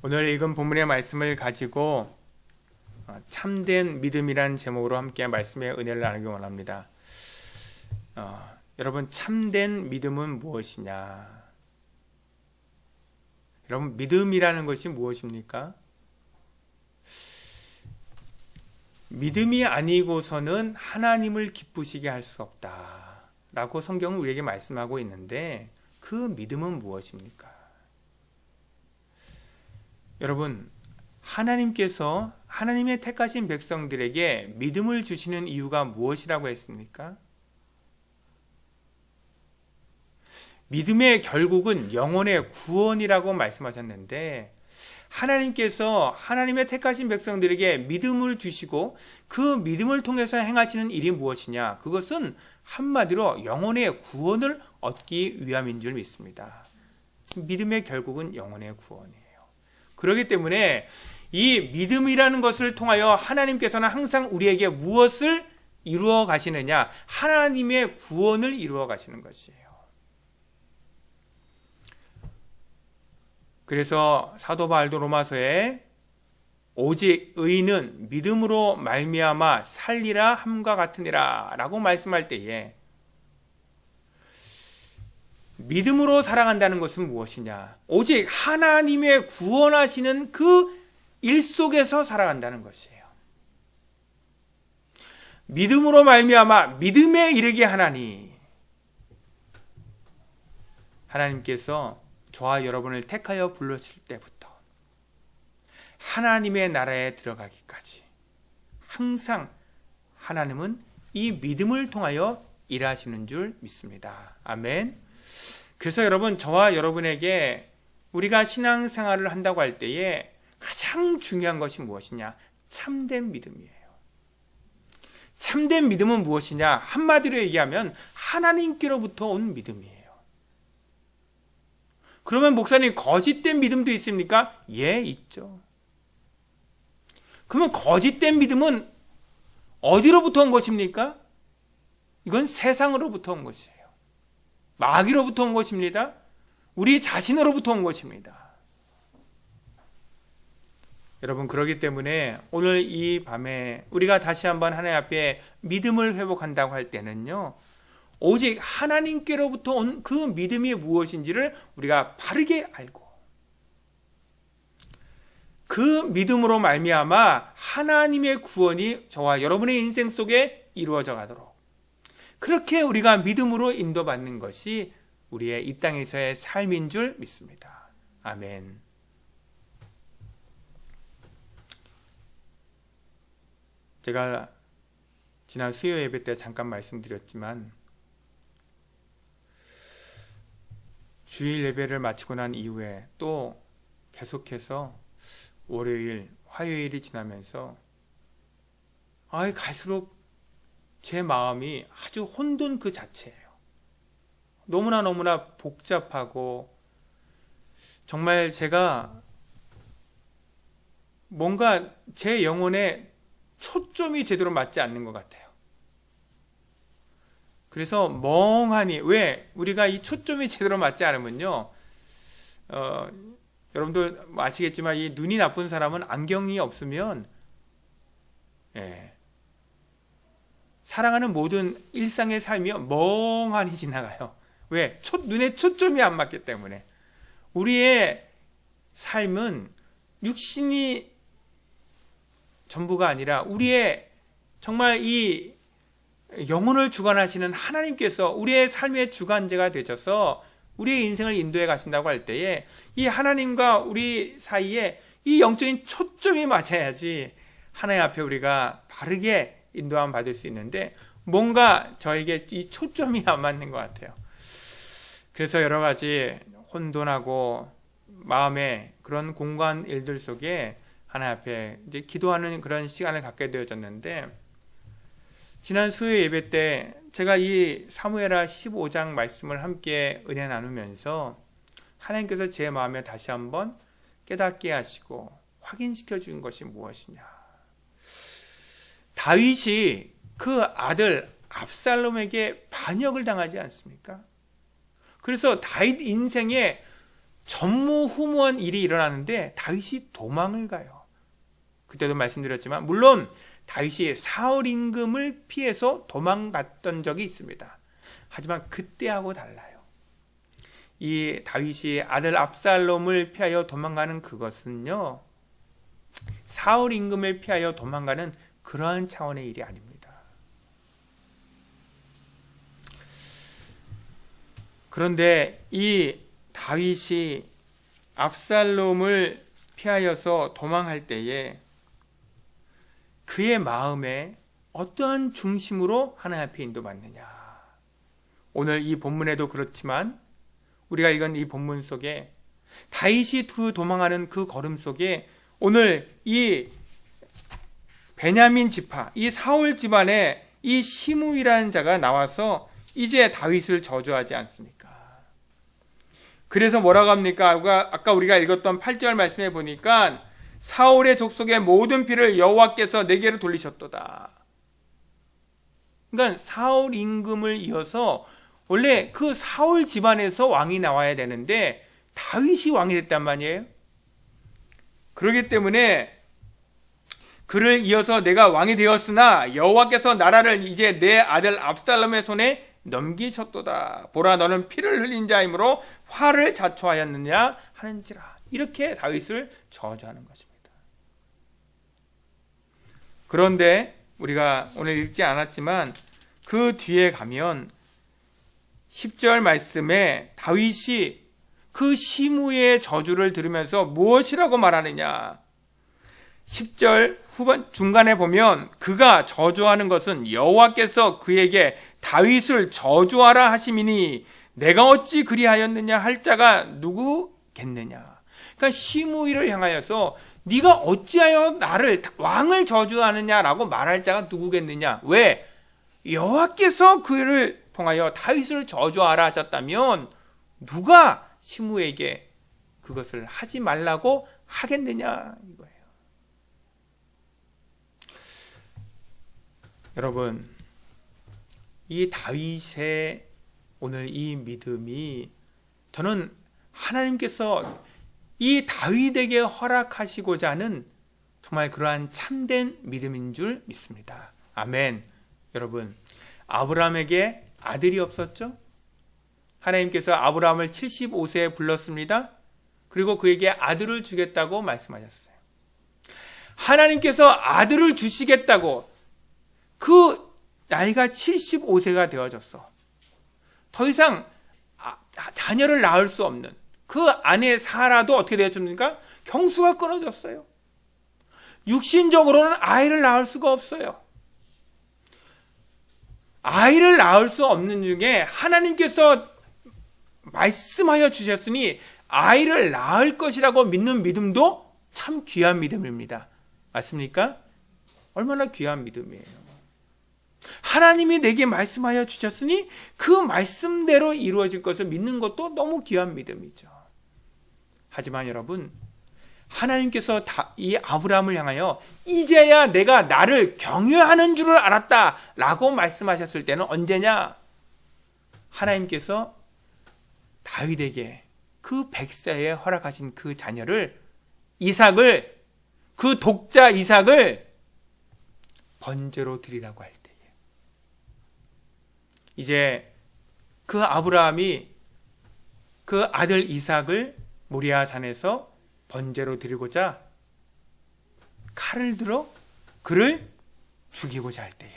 오늘 읽은 본문의 말씀을 가지고 참된 믿음이라는 제목으로 함께 말씀의 은혜를 나누기 원합니다. 여러분, 참된 믿음은 무엇이냐? 여러분, 믿음이라는 것이 무엇입니까? 믿음이 아니고서는 하나님을 기쁘시게 할 수 없다 라고 성경은 우리에게 말씀하고 있는데, 그 믿음은 무엇입니까? 여러분, 하나님께서 하나님의 택하신 백성들에게 믿음을 주시는 이유가 무엇이라고 했습니까? 믿음의 결국은 영혼의 구원이라고 말씀하셨는데, 하나님께서 하나님의 택하신 백성들에게 믿음을 주시고 그 믿음을 통해서 행하시는 일이 무엇이냐? 그것은 한마디로 영혼의 구원을 얻기 위함인 줄 믿습니다. 믿음의 결국은 영혼의 구원이에요. 그렇기 때문에 이 믿음이라는 것을 통하여 하나님께서는 항상 우리에게 무엇을 이루어 가시느냐? 하나님의 구원을 이루어 가시는 것이에요. 그래서 사도 바울도 로마서에 오직 의인은 믿음으로 말미암아 살리라 함과 같으니라 라고 말씀할 때에, 믿음으로 살아간다는 것은 무엇이냐? 오직 하나님의 구원하시는 그 일 속에서 살아간다는 것이에요. 믿음으로 말미암아 믿음에 이르게 하나니, 하나님께서 저와 여러분을 택하여 불러실 때부터 하나님의 나라에 들어가기까지 항상 하나님은 이 믿음을 통하여 일하시는 줄 믿습니다. 아멘. 그래서 여러분, 저와 여러분에게 우리가 신앙생활을 한다고 할 때에 가장 중요한 것이 무엇이냐? 참된 믿음이에요. 참된 믿음은 무엇이냐? 한마디로 얘기하면 하나님께로부터 온 믿음이에요. 그러면 목사님, 거짓된 믿음도 있습니까? 예, 있죠. 그러면 거짓된 믿음은 어디로부터 온 것입니까? 이건 세상으로부터 온 것이에요. 마귀로부터 온 것입니다. 우리 자신으로부터 온 것입니다. 여러분, 그렇기 때문에 오늘 이 밤에 우리가 다시 한번 하나님 앞에 믿음을 회복한다고 할 때는요, 오직 하나님께로부터 온 그 믿음이 무엇인지를 우리가 바르게 알고, 그 믿음으로 말미암아 하나님의 구원이 저와 여러분의 인생 속에 이루어져 가도록, 그렇게 우리가 믿음으로 인도받는 것이 우리의 이 땅에서의 삶인 줄 믿습니다. 아멘. 제가 지난 수요 예배 때 잠깐 말씀드렸지만, 주일 예배를 마치고 난 이후에 또 계속해서 월요일, 화요일이 지나면서 갈수록 제 마음이 아주 혼돈 그 자체예요. 너무나 복잡하고, 정말 제가 뭔가 제 영혼에 초점이 제대로 맞지 않는 것 같아요. 그래서 멍하니, 왜 우리가 이 초점이 제대로 맞지 않으면요, 여러분들 아시겠지만 이 눈이 나쁜 사람은 안경이 없으면 살아가는 모든 일상의 삶이 멍하니 지나가요. 왜? 눈에 초점이 안 맞기 때문에. 우리의 삶은 육신이 전부가 아니라 우리의 정말 이 영혼을 주관하시는 하나님께서 우리의 삶의 주관자가 되셔서 우리의 인생을 인도해 가신다고 할 때에, 이 하나님과 우리 사이에 이 영적인 초점이 맞아야지 하나님 앞에 우리가 바르게 인도함 받을 수 있는데, 뭔가 저에게 이 초점이 안 맞는 것 같아요. 그래서 여러 가지 혼돈하고 마음에 그런 공고한 일들 속에 하나님 앞에 이제 기도하는 그런 시간을 갖게 되어졌는데, 지난 수요 예배 때 제가 이 사무엘하 15장 말씀을 함께 은혜 나누면서 하나님께서 제 마음에 다시 한번 깨닫게 하시고 확인시켜 준 것이 무엇이냐? 다윗이 그 아들 압살롬에게 반역을 당하지 않습니까? 그래서 다윗 인생에 전무후무한 일이 일어나는데 다윗이 도망을 가요. 그때도 말씀드렸지만 물론 다윗이 사울 임금을 피해서 도망갔던 적이 있습니다. 하지만 그때하고 달라요. 이 다윗이 아들 압살롬을 피하여 도망가는 그것은요, 사울 임금을 피하여 도망가는 그러한 차원의 일이 아닙니다. 그런데 이 다윗이 압살롬을 피하여서 도망할 때에 그의 마음에 어떠한 중심으로 하나님 앞에 인도받느냐. 오늘 이 본문에도 그렇지만 우리가 읽은 이 본문 속에 다윗이 그 도망하는 그 걸음 속에 오늘 이 베냐민 지파, 이 사울 집안에 이 시므이라는 자가 나와서 이제 다윗을 저주하지 않습니까? 그래서 뭐라고 합니까? 아까 우리가 읽었던 8절 말씀에 보니까 사울의 족속의 모든 피를 여호와께서 내게로 돌리셨도다. 그러니까 사울 임금을 이어서 원래 그 사울 집안에서 왕이 나와야 되는데 다윗이 왕이 됐단 말이에요. 그렇기 때문에 그를 이어서 내가 왕이 되었으나 여호와께서 나라를 이제 내 아들 압살롬의 손에 넘기셨도다. 보라, 너는 피를 흘린 자이므로 화를 자초하였느냐 하는지라. 이렇게 다윗을 저주하는 것입니다. 그런데 우리가 오늘 읽지 않았지만 그 뒤에 가면 10절 말씀에 다윗이 그 시므이의 저주를 들으면서 무엇이라고 말하느냐. 10절 후반 중간에 보면 그가 저주하는 것은 여호와께서 그에게 다윗을 저주하라 하심이니 내가 어찌 그리하였느냐 할 자가 누구겠느냐. 그러니까 시므이를 향하여서 네가 어찌하여 나를 왕을 저주하느냐라고 말할 자가 누구겠느냐. 왜? 여호와께서 그를 통하여 다윗을 저주하라 하셨다면 누가 시므이에게 그것을 하지 말라고 하겠느냐 이거예요. 여러분, 이 다윗의 오늘 이 믿음이 저는 하나님께서 이 다윗에게 허락하시고자 하는 정말 그러한 참된 믿음인 줄 믿습니다. 아멘. 여러분, 아브라함에게 아들이 없었죠? 하나님께서 아브라함을 75세에 불렀습니다. 그리고 그에게 아들을 주겠다고 말씀하셨어요. 하나님께서 아들을 주시겠다고 그 나이가 75세가 되어졌어. 더 이상 자녀를 낳을 수 없는 그 아내 사라도 어떻게 되었습니까? 경수가 끊어졌어요. 육신적으로는 아이를 낳을 수가 없어요. 아이를 낳을 수 없는 중에 하나님께서 말씀하여 주셨으니 아이를 낳을 것이라고 믿는 믿음도 참 귀한 믿음입니다. 맞습니까? 얼마나 귀한 믿음이에요. 하나님이 내게 말씀하여 주셨으니 그 말씀대로 이루어질 것을 믿는 것도 너무 귀한 믿음이죠. 하지만 여러분, 하나님께서 이 아브라함을 향하여 이제야 내가 나를 경외하는 줄을 알았다 라고 말씀하셨을 때는 언제냐? 하나님께서 다윗에게 그 100세에 허락하신 그 자녀를, 이삭을, 그 독자 이삭을 번제로 드리라고 할 때에 이제 그 아브라함이 그 아들 이삭을 모리아 산에서 번제로 드리고자 칼을 들어 그를 죽이고자 할 때에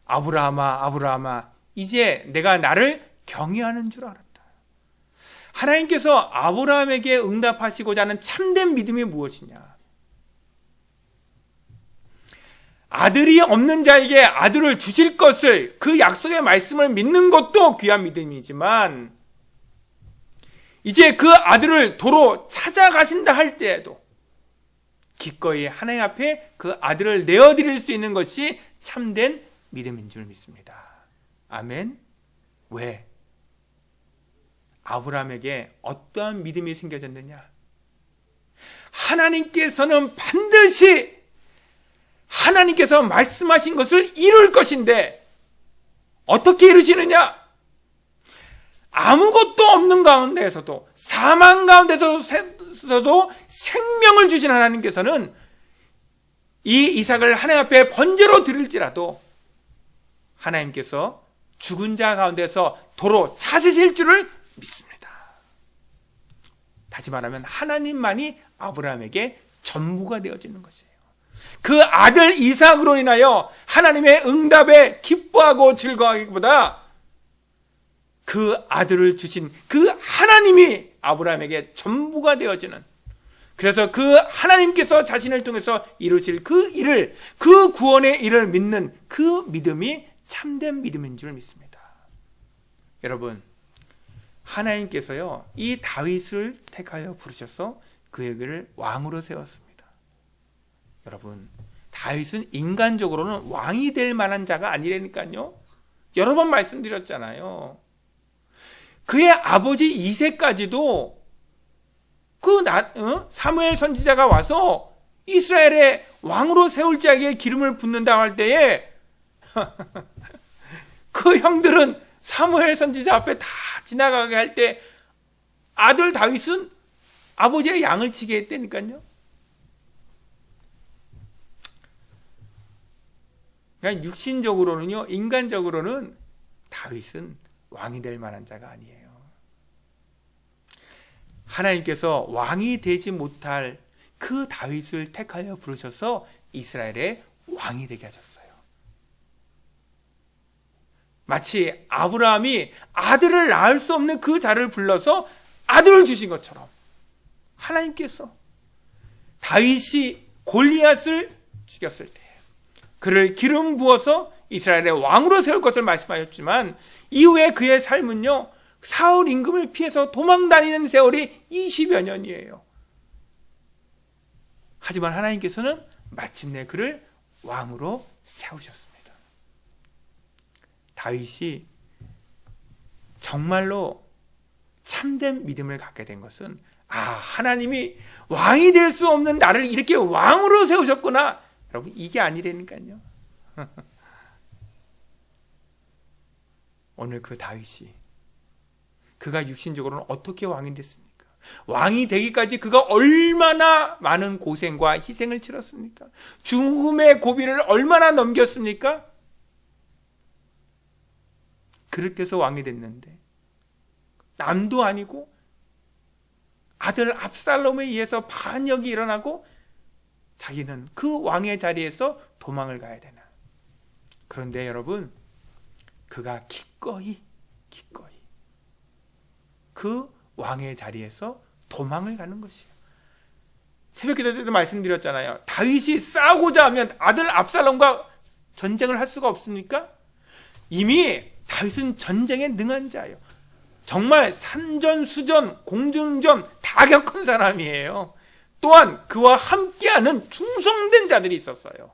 아브라함아, 아브라함아, 이제 내가 나를 경외하는 줄 알았다. 하나님께서 아브라함에게 응답하시고자 하는 참된 믿음이 무엇이냐? 아들이 없는 자에게 아들을 주실 것을, 그 약속의 말씀을 믿는 것도 귀한 믿음이지만 이제 그 아들을 도로 찾아가신다 할 때에도 기꺼이 하나님 앞에 그 아들을 내어드릴 수 있는 것이 참된 믿음인 줄 믿습니다. 아멘. 왜? 아브라함에게 어떠한 믿음이 생겨졌느냐? 하나님께서는 반드시 하나님께서 말씀하신 것을 이룰 것인데 어떻게 이루시느냐? 아무것도 없는 가운데에서도, 사망 가운데서도 생명을 주신 하나님께서는 이 이삭을 하나님 앞에 번제로 드릴지라도 하나님께서 죽은 자 가운데서 도로 찾으실 줄을 믿습니다. 다시 말하면 하나님만이 아브라함에게 전부가 되어지는 것이에요. 그 아들 이삭으로 인하여 하나님의 응답에 기뻐하고 즐거워하기보다 그 아들을 주신 그 하나님이 아브라함에게 전부가 되어지는, 그래서 그 하나님께서 자신을 통해서 이루실 그 일을, 그 구원의 일을 믿는 그 믿음이 참된 믿음인 줄 믿습니다. 여러분, 하나님께서요 이 다윗을 택하여 부르셔서 그에게를 왕으로 세웠습니다. 여러분, 다윗은 인간적으로는 왕이 될 만한 자가 아니라니까요. 여러 번 말씀드렸잖아요. 그의 아버지 이새까지도 사무엘 선지자가 와서 이스라엘의 왕으로 세울 자에게 기름을 붓는다고 할 때에 그 형들은 사무엘 선지자 앞에 다 지나가게 할 때 아들 다윗은 아버지의 양을 치게 했다니까요. 그러니까 육신적으로는요, 인간적으로는 다윗은 왕이 될 만한 자가 아니에요. 하나님께서 왕이 되지 못할 그 다윗을 택하여 부르셔서 이스라엘의 왕이 되게 하셨어요. 마치 아브라함이 아들을 낳을 수 없는 그 자를 불러서 아들을 주신 것처럼 하나님께서 다윗이 골리앗을 죽였을 때 그를 기름 부어서 이스라엘의 왕으로 세울 것을 말씀하셨지만 이후에 그의 삶은요, 사울 임금을 피해서 도망 다니는 세월이 20여 년이에요. 하지만 하나님께서는 마침내 그를 왕으로 세우셨습니다. 다윗이 정말로 참된 믿음을 갖게 된 것은, 하나님이 왕이 될 수 없는 나를 이렇게 왕으로 세우셨구나. 여러분, 이게 아니라니까요. 오늘 그 다윗이, 그가 육신적으로는 어떻게 왕이 됐습니까? 왕이 되기까지 그가 얼마나 많은 고생과 희생을 치렀습니까? 죽음의 고비를 얼마나 넘겼습니까? 그렇게 해서 왕이 됐는데, 남도 아니고 아들 압살롬에 의해서 반역이 일어나고 자기는 그 왕의 자리에서 도망을 가야 되나. 그런데 여러분, 그가 기꺼이 그 왕의 자리에서 도망을 가는 것이에요. 새벽기도 때도 말씀드렸잖아요. 다윗이 싸우고자 하면 아들 압살롬과 전쟁을 할 수가 없습니까? 이미 다윗은 전쟁에 능한 자예요. 정말 산전수전, 공중전 다 겪은 사람이에요. 또한 그와 함께하는 충성된 자들이 있었어요.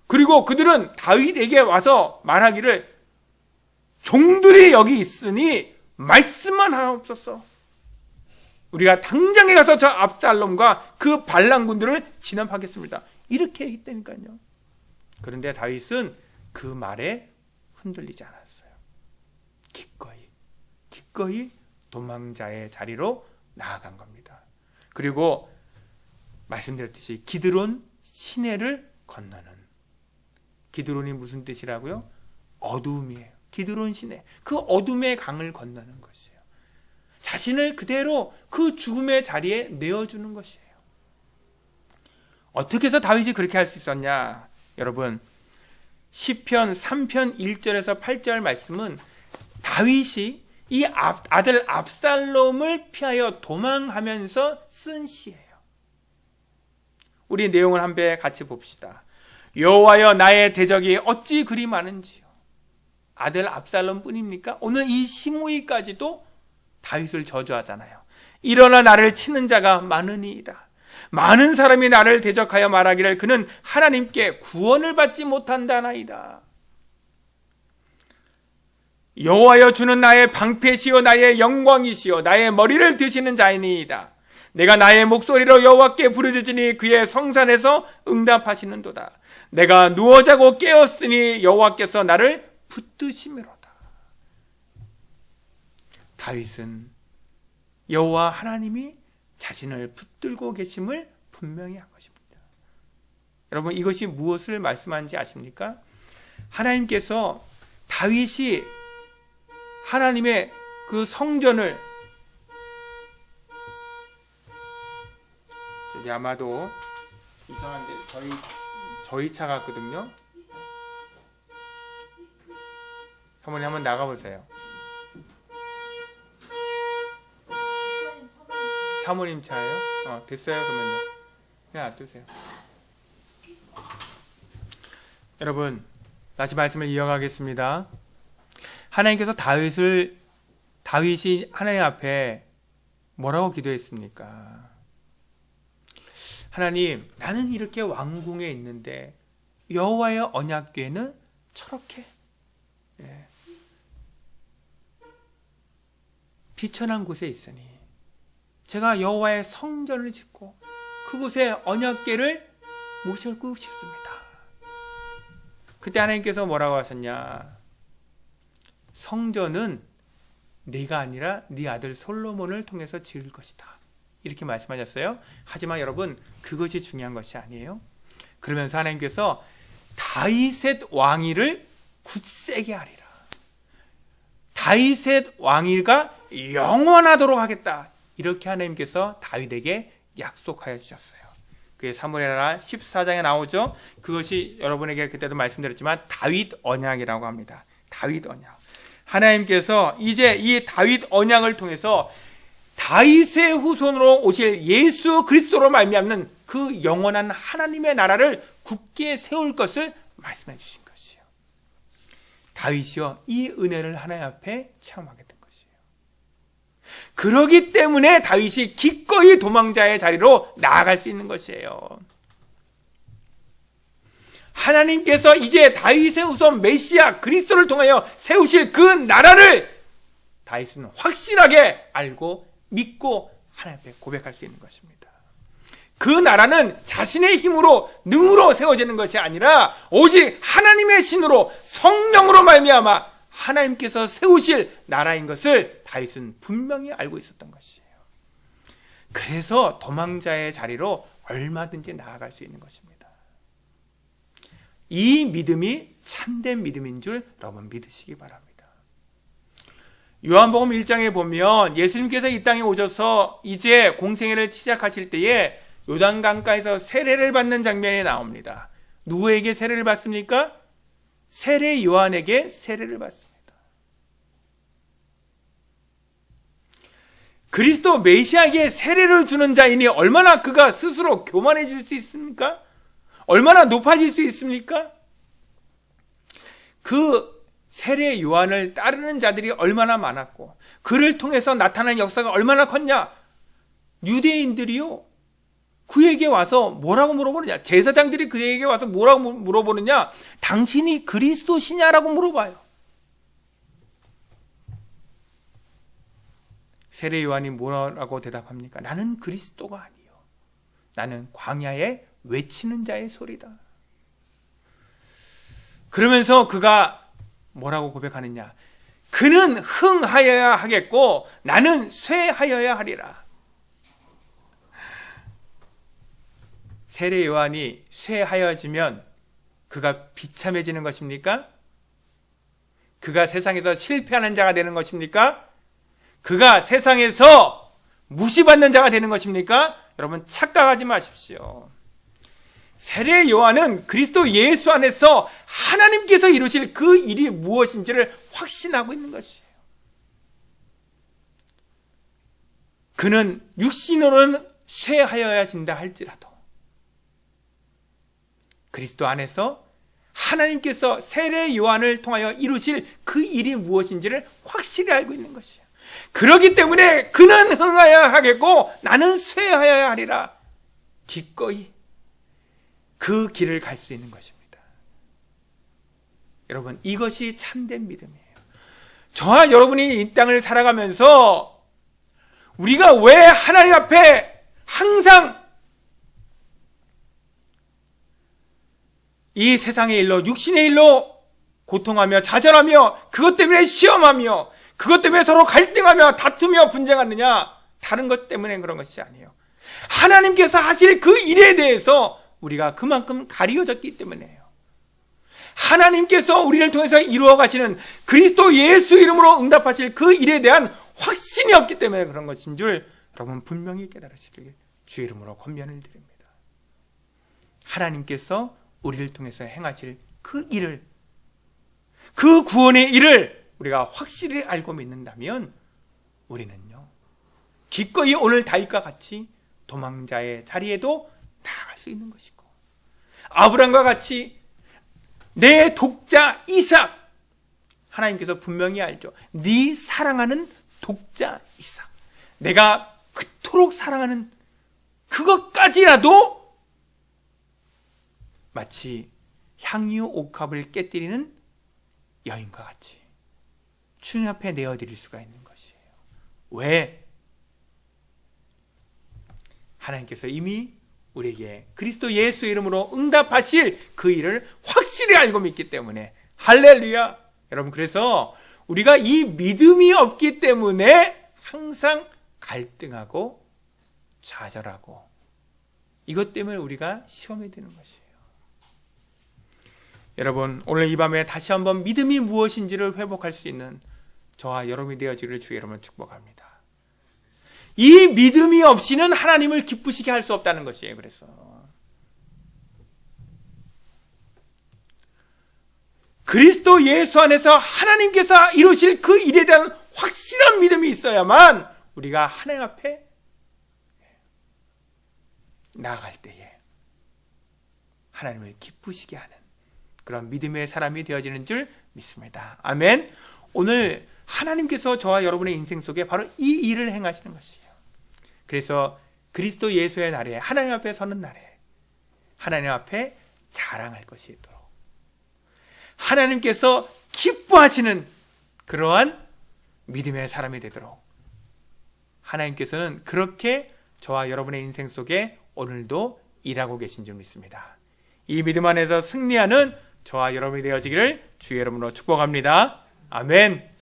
그리고 그들은 다윗에게 와서 말하기를, 종들이 여기 있으니 말씀만 하옵소서. 우리가 당장에 가서 저 압살롬과 그 반란군들을 진압하겠습니다. 이렇게 했다니까요. 그런데 다윗은 그 말에 흔들리지 않았어요. 기꺼이 도망자의 자리로 나아간 겁니다. 그리고 말씀드렸듯이 기드론 시내를 건너는, 기드론이 무슨 뜻이라고요? 어두움이에요. 기드론 시내, 그 어둠의 강을 건너는 것이에요. 자신을 그대로 그 죽음의 자리에 내어주는 것이에요. 어떻게 해서 다윗이 그렇게 할 수 있었냐? 여러분, 시편 3편 1절에서 8절 말씀은 다윗이 이 아들 압살롬을 피하여 도망하면서 쓴 시예요. 우리 내용을 한번 같이 봅시다. 여호와여, 나의 대적이 어찌 그리 많은지요. 아들 압살롬 뿐입니까? 오늘 이 시므이까지도 다윗을 저주하잖아요. 일어나 나를 치는 자가 많으니이다. 많은 사람이 나를 대적하여 말하기를 그는 하나님께 구원을 받지 못한다나이다. 여호와여, 주는 나의 방패시요 나의 영광이시요 나의 머리를 드시는 자이니이다. 내가 나의 목소리로 여호와께 부르짖으니 그의 성산에서 응답하시는도다. 내가 누워 자고 깨었으니 여호와께서 나를 붙드시미로다. 다윗은 여호와 하나님이 자신을 붙들고 계심을 분명히 한 것입니다. 여러분, 이것이 무엇을 말씀하는지 아십니까? 하나님께서 다윗이 하나님의 그 성전을, 저기 아마도 이상한데 저희 차 같거든요. 사모님 한번 나가보세요. 사모님 차예요? 됐어요. 그러면요. 그냥 놔두세요. 여러분, 다시 말씀을 이어가겠습니다. 하나님께서 다윗이 하나님 앞에 뭐라고 기도했습니까? 하나님, 나는 이렇게 왕궁에 있는데 여호와의 언약궤는 저렇게 비천한 곳에 있으니 제가 여호와의 성전을 짓고 그곳에 언약궤를 모시고 싶습니다. 그때 하나님께서 뭐라고 하셨냐? 성전은 네가 아니라 네 아들 솔로몬을 통해서 지을 것이다. 이렇게 말씀하셨어요. 하지만 여러분, 그것이 중요한 것이 아니에요. 그러면서 하나님께서 다윗의 왕위를 굳세게 하리라. 다윗의 왕위가 영원하도록 하겠다. 이렇게 하나님께서 다윗에게 약속하여 주셨어요. 그게 사무엘하 14장에 나오죠. 그것이 여러분에게 그때도 말씀드렸지만 다윗 언약이라고 합니다. 다윗 언약. 하나님께서 이제 이 다윗 언약을 통해서 다윗의 후손으로 오실 예수 그리스도로 말미암는 그 영원한 하나님의 나라를 굳게 세울 것을 말씀해 주신 것이에요. 다윗이요, 이 은혜를 하나님 앞에 체험하게 된 것이에요. 그러기 때문에 다윗이 기꺼이 도망자의 자리로 나아갈 수 있는 것이에요. 하나님께서 이제 다윗의 후손 메시아 그리스도를 통하여 세우실 그 나라를 다윗은 확실하게 알고 믿고 하나님 앞에 고백할 수 있는 것입니다. 그 나라는 자신의 힘으로 능으로 세워지는 것이 아니라 오직 하나님의 신으로 성령으로 말미암아 하나님께서 세우실 나라인 것을 다윗은 분명히 알고 있었던 것이에요. 그래서 도망자의 자리로 얼마든지 나아갈 수 있는 것입니다. 이 믿음이 참된 믿음인 줄 여러분 믿으시기 바랍니다. 요한복음 1장에 보면 예수님께서 이 땅에 오셔서 이제 공생애를 시작하실 때에 요단강가에서 세례를 받는 장면이 나옵니다. 누구에게 세례를 받습니까? 세례 요한에게 세례를 받습니다. 그리스도 메시아에게 세례를 주는 자이니 얼마나 그가 스스로 교만해질 수 있습니까? 얼마나 높아질 수 있습니까? 그 세례 요한을 따르는 자들이 얼마나 많았고 그를 통해서 나타난 역사가 얼마나 컸냐? 유대인들이요, 그에게 와서 뭐라고 물어보느냐? 제사장들이 그에게 와서 뭐라고 물어보느냐? 당신이 그리스도시냐라고 물어봐요. 세례 요한이 뭐라고 대답합니까? 나는 그리스도가 아니요, 나는 광야에 외치는 자의 소리다. 그러면서 그가 뭐라고 고백하느냐? 그는 흥하여야 하겠고 나는 쇠하여야 하리라. 세례 요한이 쇠하여지면 그가 비참해지는 것입니까? 그가 세상에서 실패하는 자가 되는 것입니까? 그가 세상에서 무시받는 자가 되는 것입니까? 여러분, 착각하지 마십시오. 세례 요한은 그리스도 예수 안에서 하나님께서 이루실 그 일이 무엇인지를 확신하고 있는 것이에요. 그는 육신으로는 쇠하여야 진다 할지라도 그리스도 안에서 하나님께서 세례 요한을 통하여 이루실 그 일이 무엇인지를 확실히 알고 있는 것이에요. 그렇기 때문에 그는 흥하여야 하겠고 나는 쇠하여야 하리라. 기꺼이 그 길을 갈 수 있는 것입니다. 여러분, 이것이 참된 믿음이에요. 저와 여러분이 이 땅을 살아가면서 우리가 왜 하나님 앞에 항상 이 세상의 일로, 육신의 일로 고통하며 좌절하며 그것 때문에 시험하며 그것 때문에 서로 갈등하며 다투며 분쟁하느냐? 다른 것 때문에 그런 것이 아니에요. 하나님께서 하실 그 일에 대해서 우리가 그만큼 가리워졌기 때문이에요. 하나님께서 우리를 통해서 이루어 가시는 그리스도 예수 이름으로 응답하실 그 일에 대한 확신이 없기 때문에 그런 것인 줄 여러분 분명히 깨달으시길 주의 이름으로 권면을 드립니다. 하나님께서 우리를 통해서 행하실 그 일을, 그 구원의 일을 우리가 확실히 알고 믿는다면 우리는요 기꺼이 오늘 다윗과 같이 도망자의 자리에도 나아갈 수 있는 것이고, 아브람과 같이 내 독자 이삭, 하나님께서 분명히 알죠. 네 사랑하는 독자 이삭, 내가 그토록 사랑하는 그것까지라도 마치 향유 옥합을 깨뜨리는 여인과 같이 주님 앞에 내어드릴 수가 있는 것이에요. 왜? 하나님께서 이미 우리에게 그리스도 예수의 이름으로 응답하실 그 일을 확실히 알고 믿기 때문에. 할렐루야. 여러분, 그래서 우리가 이 믿음이 없기 때문에 항상 갈등하고 좌절하고 이것 때문에 우리가 시험에 드는 것이에요. 여러분, 오늘 이 밤에 다시 한번 믿음이 무엇인지를 회복할 수 있는 저와 여러분이 되어지기를 주의 이름으로 축복합니다. 이 믿음이 없이는 하나님을 기쁘시게 할 수 없다는 것이에요. 그래서 그리스도 예수 안에서 하나님께서 이루실 그 일에 대한 확실한 믿음이 있어야만 우리가 하나님 앞에 나아갈 때에 하나님을 기쁘시게 하는 그런 믿음의 사람이 되어지는 줄 믿습니다. 아멘. 오늘 하나님께서 저와 여러분의 인생 속에 바로 이 일을 행하시는 것이에요. 그래서 그리스도 예수의 날에, 하나님 앞에 서는 날에 하나님 앞에 자랑할 것이 있도록, 하나님께서 기뻐하시는 그러한 믿음의 사람이 되도록 하나님께서는 그렇게 저와 여러분의 인생 속에 오늘도 일하고 계신 줄 믿습니다. 이 믿음 안에서 승리하는 저와 여러분이 되어지기를 주의 이름으로 축복합니다. 아멘.